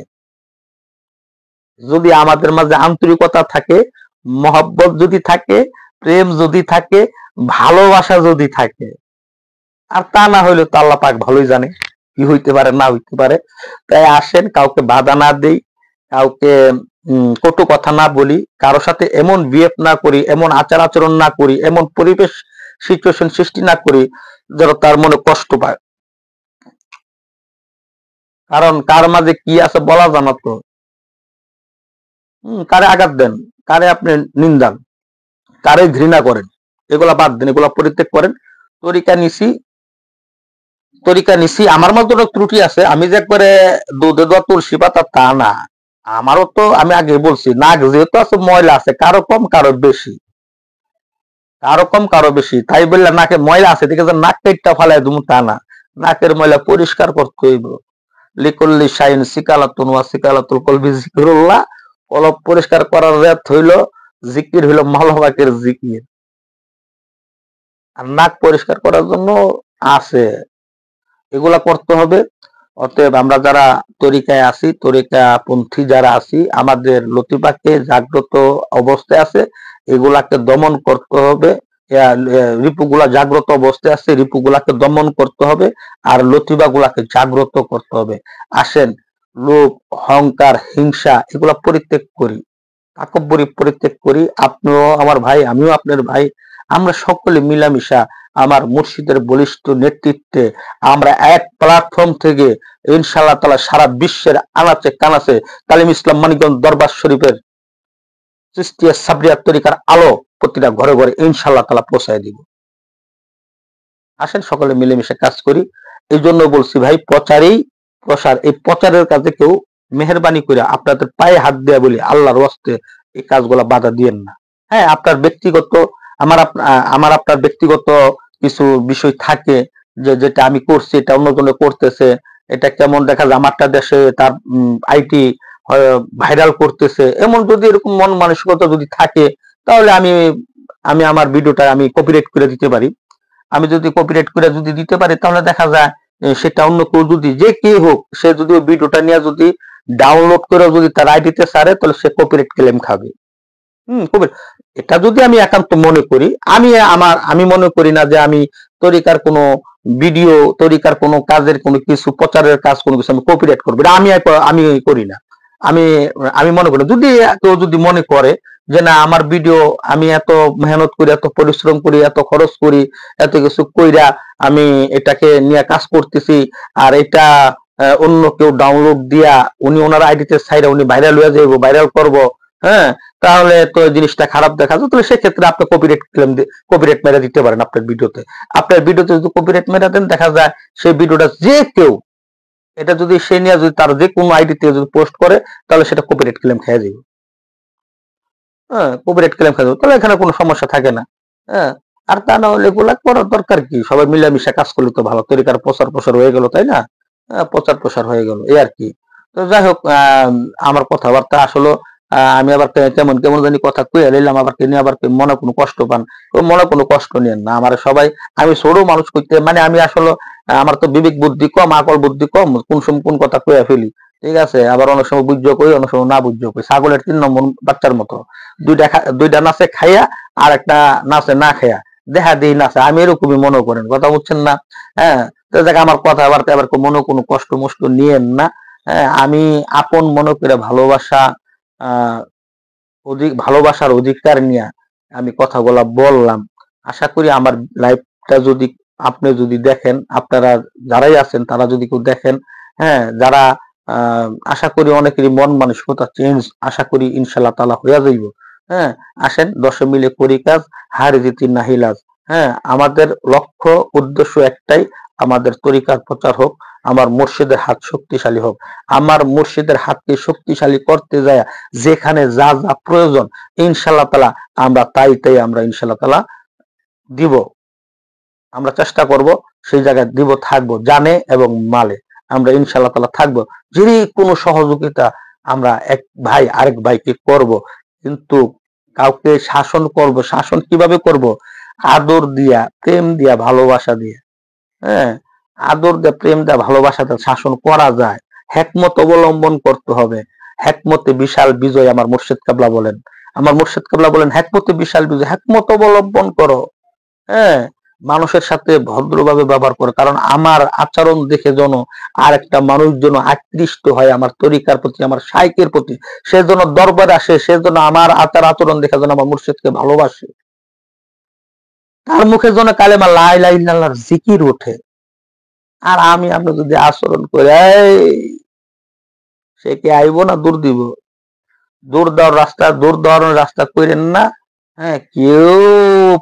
যদি আমাদের মাঝে আন্তরিকতা থাকে, মহব্বত যদি থাকে, প্রেম যদি থাকে, ভালোবাসা যদি থাকে, আর তা না হইলে তো আল্লাহ পাক ভালোই জানে কি হইতে পারে না হইতে পারে। তাই আসেন, কাউকে বাধা না দেই, কাউকে কটু কথা না বলি, কারো সাথে এমন বিহেভ না করি, এমন আচার আচরণ না করি, এমন পরিবেশ সিচুয়েশন সৃষ্টি না করি যেন তার মনে কষ্ট পায়। কারণ কার মাঝে কি আছে বলা জানা তো। কারে আঘাত দেন, কারে আপনি নিন্দান, কারে ঘৃণা করেন, এগুলা বাদ দেন, এগুলা পরিত্যাগ করেন। তরিকা নিছি আমার মধ্যে ত্রুটি আছে, আমি যে একবারে দুধে দেওয়া তুলসী পাতা তা না। আমারও তো আমি আগে বলছি, নাক যেহেতু আছে ময়লা আছে, কারো কম কারো বেশি, কারো কম কারো বেশি। তাই বললে নাকে ময়লা আছে ঠিক আছে নাক পেটটা ফালাই তুমি তা না। নাকের ময়লা পরিষ্কার করতে হইব। লিকুল্লি শাইন সিকালাতুন ওয়া সিকালাতুল কলবি যিকরুল্লাহ। কলব পরিষ্কার করার রেত হইল জিকির, হইল মাওলাপাকের জিকির। আর নাক পরিষ্কার করার জন্য আছে, এগুলা করতে হবে। অতএব আমরা যারা তরিকায় আছি, তরিকা পন্থী যারা আছি, আমাদের লতিফাকে জাগ্রত অবস্থায় আছে, এগুলাকে দমন করতে হবে। রিপুগুলা জাগ্রত অবস্থায় আছে, রিপুগুলাকে দমন করতে হবে, আর লতিফা গুলাকে জাগ্রত করতে হবে। আসেন, লোভ, অহংকার, হিংসা এগুলা পরিত্যাগ করি, তাকব্বরি পরিত্যাগ করি। আপনিও আমার ভাই, আমিও আপনার ভাই। আমরা সকলে মিলামিশা আমার মুর্শিদের বলিষ্ঠ নেতৃত্বে আমরা এক প্ল্যাটফর্ম থেকে ইনশাআল্লাহ তাআলা সারা বিশ্বের আনাচে কানাচে তালিম ইসলাম মানিকগঞ্জ দরবার শরীফের চিশতিয়া সাবরিয়া তরিকার আলো প্রতিটা ঘরে ঘরে ইনশাআল্লাহ তাআলা পৌঁছায় দিব। আসেন সকলে মিলেমিশে কাজ করি। এই জন্য বলছি ভাই, প্রচারেই প্রসার। এই প্রচারের কাজে কেউ মেহেরবানি করে আপনাদের পায়ে হাত দেয়া বলি আল্লাহর ওয়াস্তে এই কাজগুলা বাধা দিয়েন না। হ্যাঁ, আপনার ব্যক্তিগত আমার আপনার ব্যক্তিগত কিছু বিষয় থাকে, যে যেটা আমি করছি এটা অন্যজনে করতেছে, এটা কেমন দেখা যায় আমারটা দেশে তার আইটি ভাইরাল করতেছে, এমন যদি এরকম মন মানসিকতা যদি থাকে, তাহলে আমি আমি আমার ভিডিওটা আমি কপিরাইট করে দিতে পারি। আমি যদি কপিরাইট করে যদি দিতে পারি, তাহলে দেখা যায় সেটা অন্য কেউ যদি, যে কে হোক, সে যদি ওই ভিডিওটা নিয়ে যদি ডাউনলোড করে যদি তার আইডিতে ছাড়ে, তাহলে সে কপিরাইট ক্লেম খাবে। এটা যদি আমি একান্ত মনে করি, আমি মনে করি না যে আমি তরিকার কোনো ভিডিও, তরিকার কোনো কাজের কোনো কিছু প্রচারের কাজ কোনো কিছু আমি কপিরাইট করবো, এটা আমি করি না। আমি আমি মনে করি, যদি কেউ যদি মনে করে যে না আমার ভিডিও আমি এত মেহনত করি, এত পরিশ্রম করি, এত খরচ করি, এত কিছু কইরা আমি এটাকে নিয়ে কাজ করতেছি, আর এটা অন্য কেউ ডাউনলোড দিয়া উনি ওনার আইডিতে ছাইরা উনি ভাইরাল হয়ে যাইব, ভাইরাল করব, হ্যাঁ, তাহলে তো জিনিসটা খারাপ দেখা যায়। তাহলে সেক্ষেত্রে আপনি কপিরাইট মেরে দিতে পারেন আপনার ভিডিওতে। আপনার ভিডিওতে যদি কপিরাইট মেরে দেন, দেখা যায় সেই ভিডিওটা যে কেউ এটা যদি সে নিয়ে যদি তার যে কোনো আইডি থেকে যদি পোস্ট করে, তাহলে সেটা কপিরাইট ক্লেম খেয়ে যাবে। হ্যাঁ, কপিরাইট ক্লেম খেয়ে যাবে, তাহলে এখানে কোনো সমস্যা থাকে না। হ্যাঁ, আর তা না হলে এগুলা করার দরকার কি? সবাই মিলামিশা কাজ করলে তো ভালো, তরিকার প্রচার হয়ে গেল, তাই না? প্রচার হয়ে গেল, এই আর কি। তো যাই হোক, আমার কথাবার্তা আসলে আমি আবার কেমন কেমন জানি কথা কইয়া লইলাম, আবার কিনে আবার মনে কোনো কষ্ট পান, মনে কোনো কষ্ট নিয়েন না। আমার সবাই, আমি ছোট মানুষ কইতে মানে আমি আসলে আমার তো বিবেক বুদ্ধি কম, আকল বুদ্ধি কম, কোন সময় কোন কথা কইয়া ফেলি, ঠিক আছে। আবার অনেক সময় বুঝ্য কই, অনেক সময় না বুঝ্য কই, ছাগলের 3 নম্বর বাচ্চার মতো, দুইটা নাচে খাইয়া আর একটা নাচে না খাইয়া, দেখা দিই নাচে, আমি এরকমই মনে করেন, কথা বুঝছেন না? হ্যাঁ, তো দেখ আমার কথাবার্তা আবার মনে কোনো কষ্ট মষ্ট নিয়েন না। হ্যাঁ, আমি আপন মনে করে ভালোবাসা, ভালোবাসার অধিকার নিয়ে আমি কথাগুলা বললাম। আশা করি আমার লাইফটা যদি আপনি যদি দেখেন, আপনারা যারাই আছেন তারা যদি কেউ দেখেন, হ্যাঁ, যারা আশা করি অনেকেরই মন মানসিকতা চেঞ্জ, আশা করি ইনশাল্লাহ তাআলা হইয়া যাইব। হ্যাঁ, আসেন 10 মিলে করি কাজ, হার জিতি নাহিলাজ। হ্যাঁ, আমাদের লক্ষ্য উদ্দেশ্য একটাই, আমাদের তরিকার প্রচার হোক, আমার মুর্শিদের হাত শক্তিশালী হোক। আমার মুর্শিদের হাতকে শক্তিশালী করতে যায় যেখানে যা যা প্রয়োজন ইনশাআল্লাহ তাআলা আমরা তাই আমরা ইনশাআল্লাহ তাআলা দিব। আমরা চেষ্টা করব সেই জায়গায় দিব, থাকবো জানে এবং মালে আমরা ইনশাআল্লাহ তাআলা থাকবো। যদি কোনো সহযোগিতা আমরা এক ভাই আরেক ভাইকে করব, কিন্তু কাউকে শাসন করব, শাসন কিভাবে করব? আদর দিয়া, প্রেম দিয়া, ভালোবাসা দিয়া। হ্যাঁ, আদর দিয়ে, প্রেম দিয়ে, ভালোবাসা দিয়ে শাসন করা যায়। হেকমত অবলম্বন করতে হবে। হেকমতে বিশাল বিজয় আমার মুর্শিদ কেবলা বলেন। আমার মুর্শিদ কেবলা বলেন হেকমতে বিশাল বিজয়। হেকমত অবলম্বন করো। হ্যাঁ, মানুষের সাথে ভদ্রভাবে ব্যবহার করো। কারণ আমার আচরণ দেখে যেন আর একটা মানুষ যেন আকৃষ্ট হয় আমার তরিকার প্রতি, আমার শাইখের প্রতি, সে যেন দরবারে আসে, সে যেন আমার আচার আচরণ দেখে যেন আমার মুর্শিদকে ভালোবাসে, তার মুখে যেন কালেমা লা ইলাহা ইল্লাল্লাহর জিকির ওঠে। আর আমরা যদি আচরণ করি সে কি আইব না দূর দিব? দূর দেওয়ার রাস্তা করেন না। হ্যাঁ, কেউ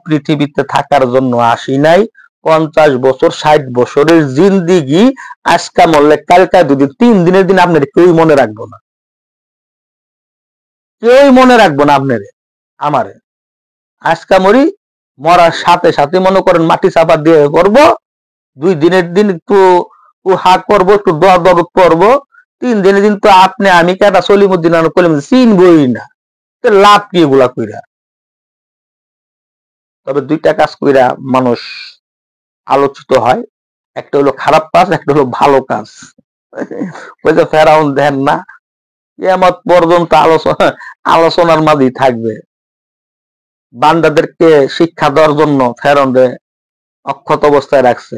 পৃথিবীতে থাকার জন্য আসি নাই। 50 বছর 60 বছরের জিন্দিগি আজকা মরলে কালকা যদি 3 দিনের দিন আপনার কেউই মনে রাখবো না, কেউই মনে রাখবো না আপনারে আমারে। আজকা মরি, মরার সাথে সাথে মনে করেন মাটি চাপা দিয়ে করবো। 2 দিনের দিন একটু হা করবো, একটু দোয়া দরদ করবো। 3 দিনের দিন তো আপনি আমি কেটা সলিমুদ্দিন কলিম চিনবই না। লাভ কি এগুলা কইরা? তবে 2টা কাজ কইরা মানুষ আলোচিত হয়। একটা হলো খারাপ কাজ, একটা হলো ভালো কাজ। ওই যে ফেরাউন দেন না, কিয়ামত পর্যন্ত আলোচনার মাঝেই থাকবে। বান্দাদেরকে শিক্ষা দেওয়ার জন্য ফেরাউনরে অক্ষত অবস্থায় রাখছে।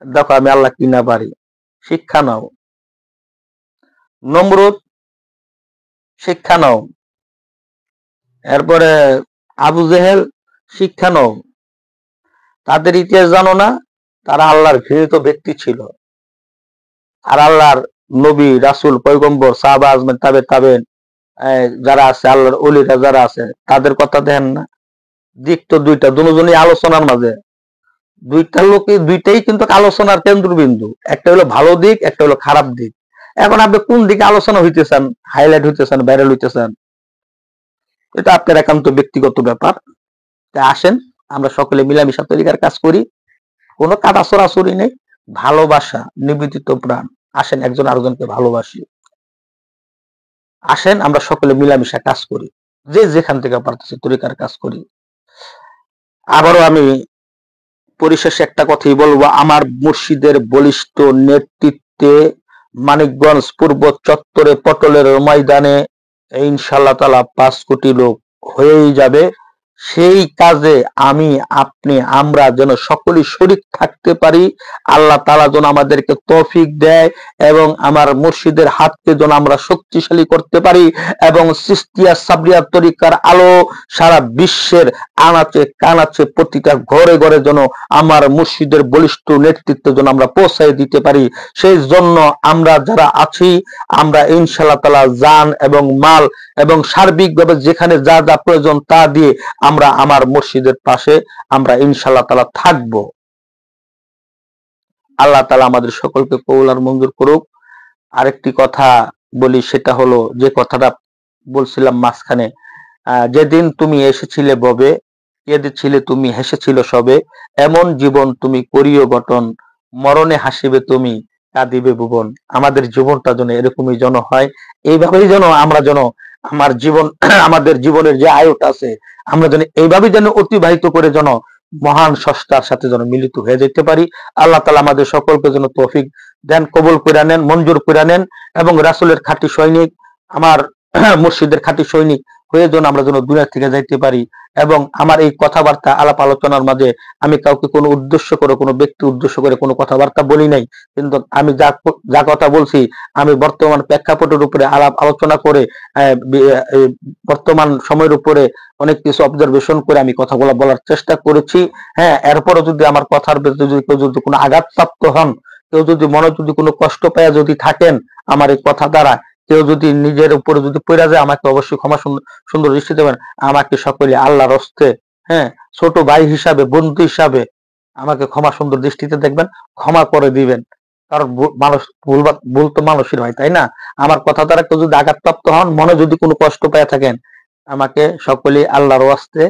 দেখো আমি আল্লাহ কি না পারি, শিক্ষা নাও। নমরুদ, শিক্ষা নাও। এরপরে আবু জেহেল, শিক্ষা নাও। তাদের ইতিহাস জানো না? তারা আল্লাহর ঘৃণিত ব্যক্তি ছিল। আর আল্লাহর নবী, রাসূল, পয়গম্বর, সাহাবা আজমের তাবেন যারা আছে, আল্লাহর ওলিরা যারা আছে, তাদের কথা দেখেন না? দিক তো দুইটা, দুজনই আলোচনার মাঝে। দুইটাই কিন্তু আলোচনার কেন্দ্রবিন্দু। একটা হলো ভালো দিক, একটা হলো খারাপ দিক। এখন আপনি কোন দিকে আলোচনা হইতেছেন, হাইলাইট হইতেছেন, ভাইরাল হইতেছেন, এটা আপনার একান্ত ব্যক্তিগত ব্যাপার। তাই আসেন আমরা সকলে মিলামিশা তরিকার কাজ করি। কোনো কাটা ছড়াছড়ি নেই, ভালোবাসা, নিবেদিত প্রাণ। আসেন একজন আরেকজনকে ভালোবাসি। আসেন আমরা সকলে মিলামিশা কাজ করি, যে যেখান থেকে পারতেছি তরিকার কাজ করি। আবারও আমি পরিশেষে একটা কথাই বলবো, আমার মুর্শিদের বলিষ্ঠ নেতৃত্বে মানিকগঞ্জ পূর্ব চত্বরে পটলের ময়দানে ইনশাআল্লাহ তাআলা 5 কোটি লোক হয়েই যাবে। সেই কাজে আমি, আপনি, আমরা যেন সকলেই শরীক থাকতে পারি। আল্লাহ তাআলা যেন আমাদেরকে তৌফিক দেয় এবং আমার মুর্শিদের হাতকে যেন আমরা শক্তিশালী করতে পারি এবং চিশতিয়া সাবরিয়া তরিকার আলো সারা বিশ্বের আনাচে কানাচে প্রতিটা ঘরে ঘরে যেন আমার মুর্শিদের বলিষ্ঠ নেতৃত্ব যেন আমরা পৌঁছায় দিতে পারি। সেই জন্য আমরা যারা আছি, আমরা ইনশাআল্লাহ তাআলা জান এবং মাল এবং সার্বিকভাবে যেখানে যা যা প্রয়োজন তা দিয়ে আমরা আমার মুর্শিদের পাশে আমরা ইনশাআল্লাহ তাআলা থাকবো। আল্লাহ তাআলা আমাদের সকলকে কবুল আর মঞ্জুর করুক। আরেকটি কথা বলি, সেটা হলো যে কথাটা বলছিলাম মাঝখানে, যেদিন তুমি এসেছিলে ববে, কেঁদেছিলে তুমি, হেসেছিল সবে, এমন জীবন তুমি করিও গঠন, মরণে হাসিবে তুমি, কাঁদিবে ভুবন। আমাদের জীবনটা যেন এরকমই যেন হয়, এইভাবেই যেন আমরা যেন আমার জীবন আমাদের জীবনের যে আয়ুটা আছে আমরা যেন এইভাবেই যেন অতিবাহিত করে যেন মহান স্রষ্টার সাথে যেন মিলিত হয়ে যেতে পারি। আল্লাহ তাআলা আমাদের সকলকে যেন তৌফিক দেন, কবুল করে নেন, মঞ্জুর করে নেন এবং রাসূলের খাঁটি সৈনিক, আমার মুর্শিদের খাঁটি সৈনিক হয়ে যেন আমরা যেন দুনিয়া থেকে যাইতে পারি। এবং আমার এই কথাবার্তা আলাপ আলোচনার মাঝে আমি কাউকে কোনো উদ্দেশ্য করে, কোনো ব্যক্তি উদ্দেশ্য করে কোনো কথাবার্তা বলি নাই, কিন্তু আমি যা কথা বলছি আমি বর্তমান প্রেক্ষাপটের উপরে আলাপ আলোচনা করে বর্তমান সময়ের উপরে অনেক কিছু অবজারভেশন করে আমি কথাগুলো বলার চেষ্টা করেছি। হ্যাঁ, এরপরও যদি আমার কথার ভেতরে যদি কেউ যদি কোনো আঘাতপ্রাপ্ত হন, কেউ যদি মনে যদি কোনো কষ্ট পায় যদি থাকেন আমার এই কথা দ্বারা, কেউ যদি নিজের উপরে যদি পড়ে যায়, আমাকে অবশ্যই ক্ষমা সুন্দর দৃষ্টি দেবেন। আমাকে সকলে আল্লাহর হস্তে, হ্যাঁ, ছোট ভাই হিসাবে, বন্ধু হিসাবে আমাকে ক্ষমা সুন্দর দৃষ্টিতে দেখবেন, ক্ষমা করে দিবেন। কারণ মানুষ ভুল তো মানুষের হয়, তাই না? আমার কথা দ্বারা কেউ যদি আঘাতপ্রাপ্ত হন, মনে যদি কোনো কষ্ট পেয়ে থাকেন, আমাকে সকলে আল্লাহর ওয়াস্তে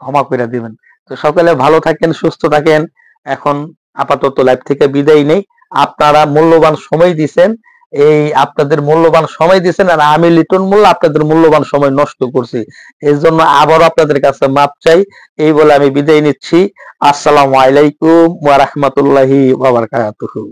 ক্ষমা করে দিবেন। তো সকলে ভালো থাকেন, সুস্থ থাকেন। এখন আপাতত লাইভ থেকে বিদায় নেই। আপনারা মূল্যবান সময় দিছেন, এই আপনাদের মূল্যবান সময় দিছেন, আর আমি লিটন মোল্লা আপনাদের মূল্যবান সময় নষ্ট করছি। এর জন্য আবারও আপনাদের কাছে মাপ চাই। এই বলে আমি বিদায় নিচ্ছি। আসসালামু আলাইকুম ওয়া রাহমাতুল্লাহি ওয়া বারাকাতুহু।